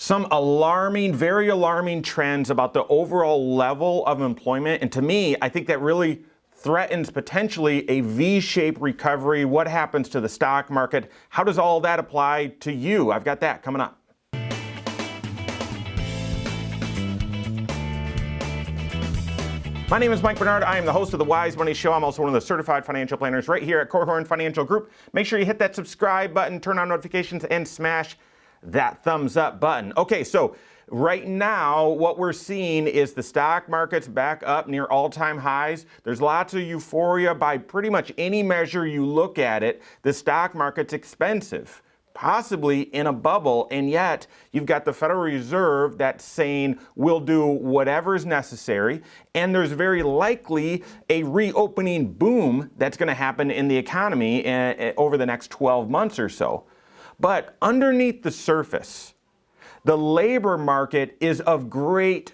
Some alarming, very alarming trends about the overall level of employment. And to me, I think that really threatens potentially a V-shaped recovery. What happens to the stock market? How does all that apply to you? I've got that coming up. My name is Mike Bernard. I am the host of the Wise Money Show. I'm also one of the certified financial planners right here at Korhorn Financial Group. Make sure you hit that subscribe button, turn on notifications, and smash that thumbs up button. Okay, so right now what we're seeing is the stock market's back up near all-time highs. There's lots of euphoria by pretty much any measure you look at it. The stock market's expensive, possibly in a bubble, and yet you've got the Federal Reserve that's saying we'll do whatever is necessary, and there's very likely a reopening boom that's going to happen in the economy over the next 12 months or so. But underneath the surface, the labor market is of great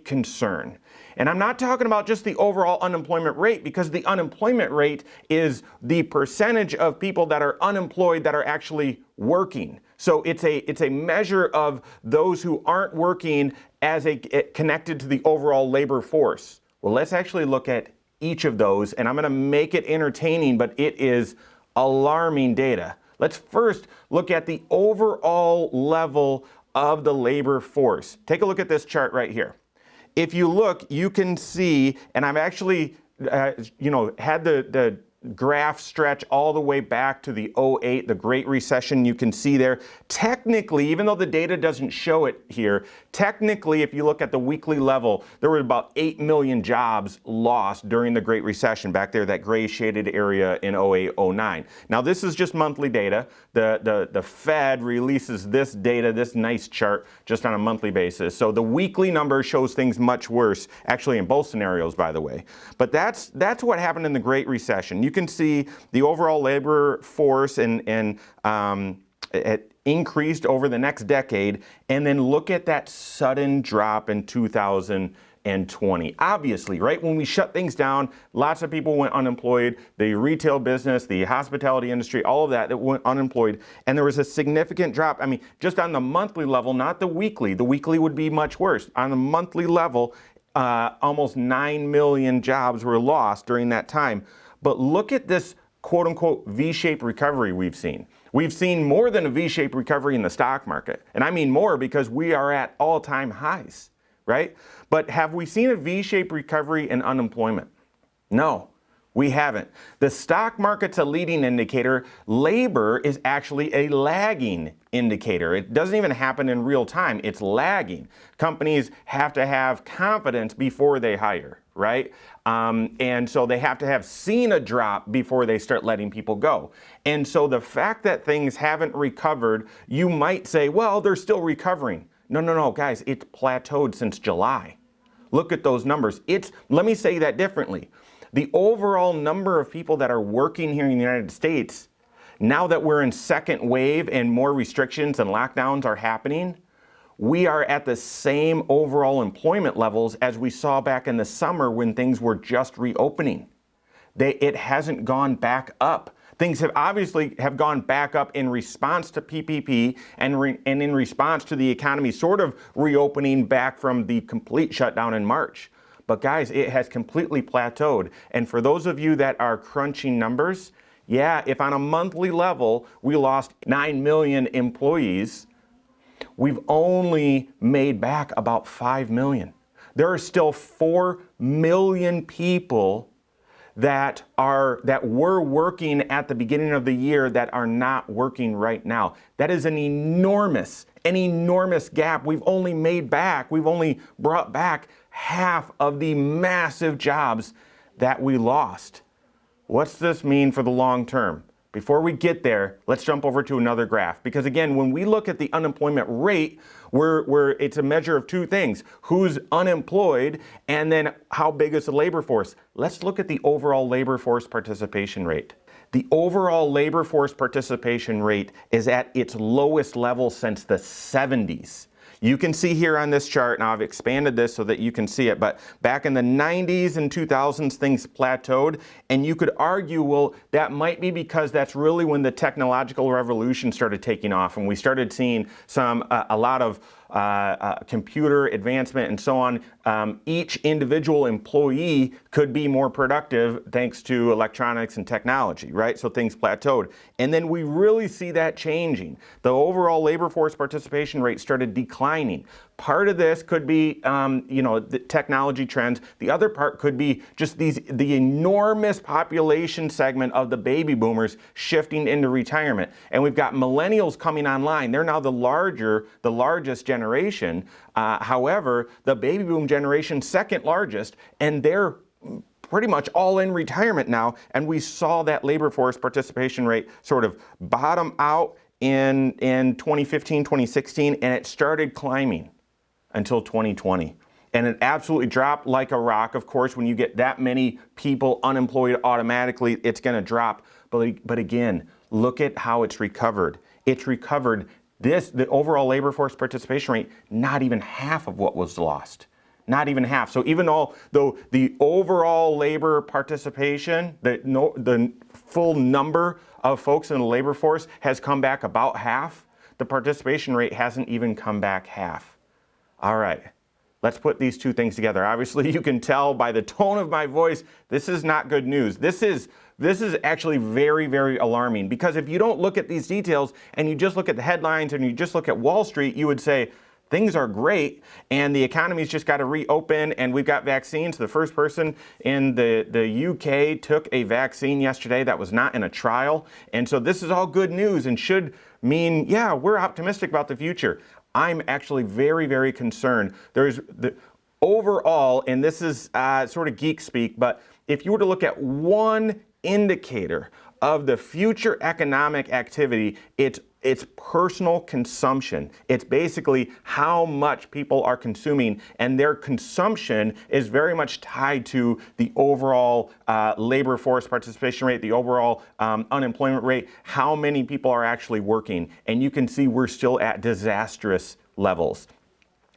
concern. And I'm not talking about just the overall unemployment rate, because the unemployment rate is the percentage of people that are unemployed that are actually working. So it's a measure of those who aren't working as connected to the overall labor force. Well, let's actually look at each of those, and I'm going to make it entertaining, but it is alarming data. Let's first look at the overall level of the labor force. Take a look at this chart right here. If you look, you can see, and I've actually, had the graph stretch all the way back to the 2008, the Great Recession. You can see there. Technically, even though the data doesn't show it here, technically, if you look at the weekly level, there were about 8 million jobs lost during the Great Recession back there, that gray shaded area in 2008, 2009. Now, this is just monthly data. The Fed releases this data, this nice chart, just on a monthly basis. So the weekly number shows things much worse, actually in both scenarios, by the way. But that's what happened in the Great Recession. You can see the overall labor force and it increased over the next decade, and then look at that sudden drop in 2020. Obviously, right, when we shut things down, lots of people went unemployed. The retail business, the hospitality industry, all of that went unemployed, and there was a significant drop. I mean, just on the monthly level, not the weekly. The weekly would be much worse. On the monthly level, almost 9 million jobs were lost during that time. But look at this quote-unquote V-shaped recovery we've seen. We've seen more than a V-shaped recovery in the stock market. And I mean more, because we are at all-time highs, right? But have we seen a V-shaped recovery in unemployment? No, we haven't. The stock market's a leading indicator. Labor is actually a lagging indicator. It doesn't even happen in real time. It's lagging. Companies have to have confidence before they hire, right? And so they have to have seen a drop before they start letting people go. And so the fact that things haven't recovered, you might say, well, they're still recovering. No, guys, it's plateaued since July. Look at those numbers. Let me say that differently. The overall number of people that are working here in the United States, now that we're in second wave and more restrictions and lockdowns are happening, we are at the same overall employment levels as we saw back in the summer when things were just reopening. It hasn't gone back up. Things have obviously gone back up in response to PPP and in response to the economy sort of reopening back from the complete shutdown in March. But guys, it has completely plateaued. And for those of you that are crunching numbers, yeah, if on a monthly level we lost 9 million employees, we've only made back about 5 million. There are still 4 million people that were working at the beginning of the year that are not working right now. That is an enormous gap. We've only brought back half of the massive jobs that we lost. What's this mean for the long term? Before we get there, let's jump over to another graph. Because again, when we look at the unemployment rate, it's a measure of two things: who's unemployed, and then how big is the labor force. Let's look at the overall labor force participation rate. The overall labor force participation rate is at its lowest level since the 70s. You can see here on this chart, now I've expanded this so that you can see it, but back in the 90s and 2000s, things plateaued, and you could argue, well, that might be because that's really when the technological revolution started taking off, and we started seeing a lot of computer advancement and so on, each individual employee could be more productive thanks to electronics and technology, right? So things plateaued. And then we really see that changing. The overall labor force participation rate started declining. Part of this could be, the technology trends. The other part could be just the enormous population segment of the baby boomers shifting into retirement. And we've got millennials coming online. They're now the largest generation. However, the baby boom generation, second largest, and they're pretty much all in retirement now. And we saw that labor force participation rate sort of bottom out in 2015, 2016, and it started climbing until 2020. And it absolutely dropped like a rock. Of course, when you get that many people unemployed automatically, it's going to drop. But again, look at how it's recovered. It's recovered the overall labor force participation rate, not even half of what was lost. Not even half. So even though the overall labor participation, the full number of folks in the labor force has come back about half, the participation rate hasn't even come back half. All right, let's put these two things together. Obviously, you can tell by the tone of my voice, this is not good news. This is actually very, very alarming, because if you don't look at these details and you just look at the headlines and you just look at Wall Street, you would say things are great and the economy's just got to reopen and we've got vaccines. The first person in the UK took a vaccine yesterday that was not in a trial. And so this is all good news and should mean, yeah, we're optimistic about the future. I'm actually very, very concerned. There's the overall, and this is sort of geek speak, but if you were to look at one indicator of the future economic activity, it's personal consumption. It's basically how much people are consuming, and their consumption is very much tied to the overall labor force participation rate, the overall unemployment rate, how many people are actually working. And you can see we're still at disastrous levels.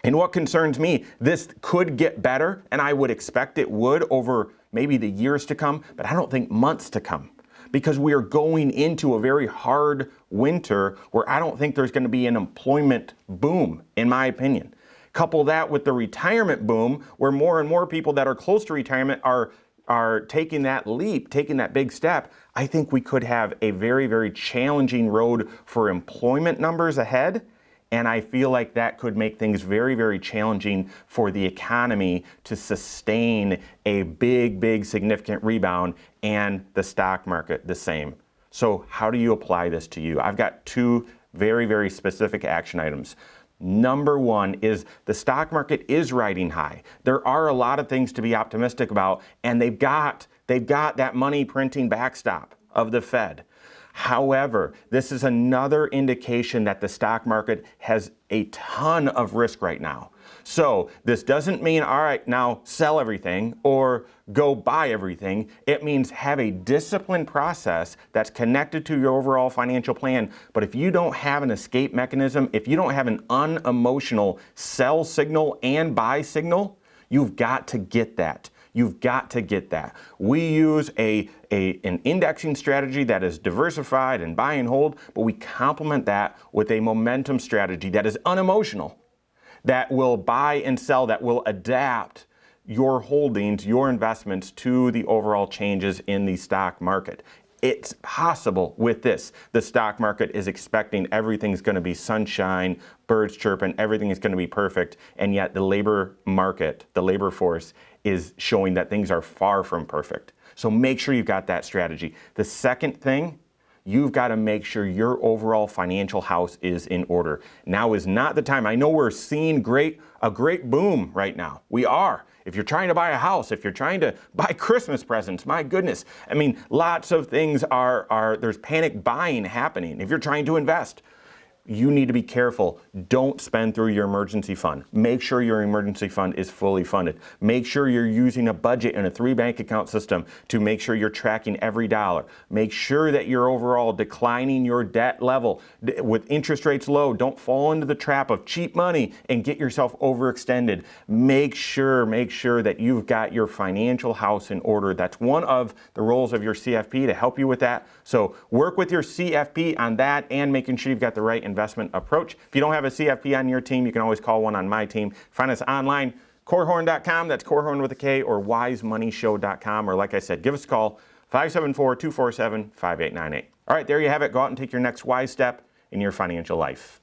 And what concerns me, this could get better, and I would expect it would over maybe the years to come, but I don't think months to come, because we are going into a very hard winter where I don't think there's going to be an employment boom, in my opinion. Couple that with the retirement boom, where more and more people that are close to retirement are taking that leap, taking that big step. I think we could have a very, very challenging road for employment numbers ahead. And I feel like that could make things very, very challenging for the economy to sustain a big, big, significant rebound, and the stock market the same. So how do you apply this to you? I've got two very, very specific action items. Number one is the stock market is riding high. There are a lot of things to be optimistic about, and they've got that money printing backstop of the Fed. However, this is another indication that the stock market has a ton of risk right now. So this doesn't mean, all right, now sell everything or go buy everything. It means have a disciplined process that's connected to your overall financial plan. But if you don't have an escape mechanism, if you don't have an unemotional sell signal and buy signal, you've got to get that. You've got to get that. We use an indexing strategy that is diversified and buy and hold, but we complement that with a momentum strategy that is unemotional, that will buy and sell, that will adapt your holdings, your investments to the overall changes in the stock market. It's possible with this. The stock market is expecting everything's going to be sunshine, birds chirping, everything is going to be perfect, and yet the labor market, the labor force, is showing that things are far from perfect. So make sure you've got that strategy. The second thing, you've got to make sure your overall financial house is in order. Now is not the time. I know we're seeing a great boom right now. We are. If you're trying to buy a house, if you're trying to buy Christmas presents, my goodness. I mean, lots of things there's panic buying happening. If you're trying to invest, you need to be careful. Don't spend through your emergency fund. Make sure your emergency fund is fully funded. Make sure you're using a budget and a 3-bank account system to make sure you're tracking every dollar. Make sure that you're overall declining your debt level. With interest rates low, don't fall into the trap of cheap money and get yourself overextended. Make sure that you've got your financial house in order. That's one of the roles of your CFP to help you with that. So work with your CFP on that and making sure you've got the right investment approach. If you don't have a CFP on your team, you can always call one on my team. Find us online, Korhorn.com, that's Korhorn with a K, or wisemoneyshow.com, or like I said, give us a call, 574-247-5898. All right, there you have it. Go out and take your next wise step in your financial life.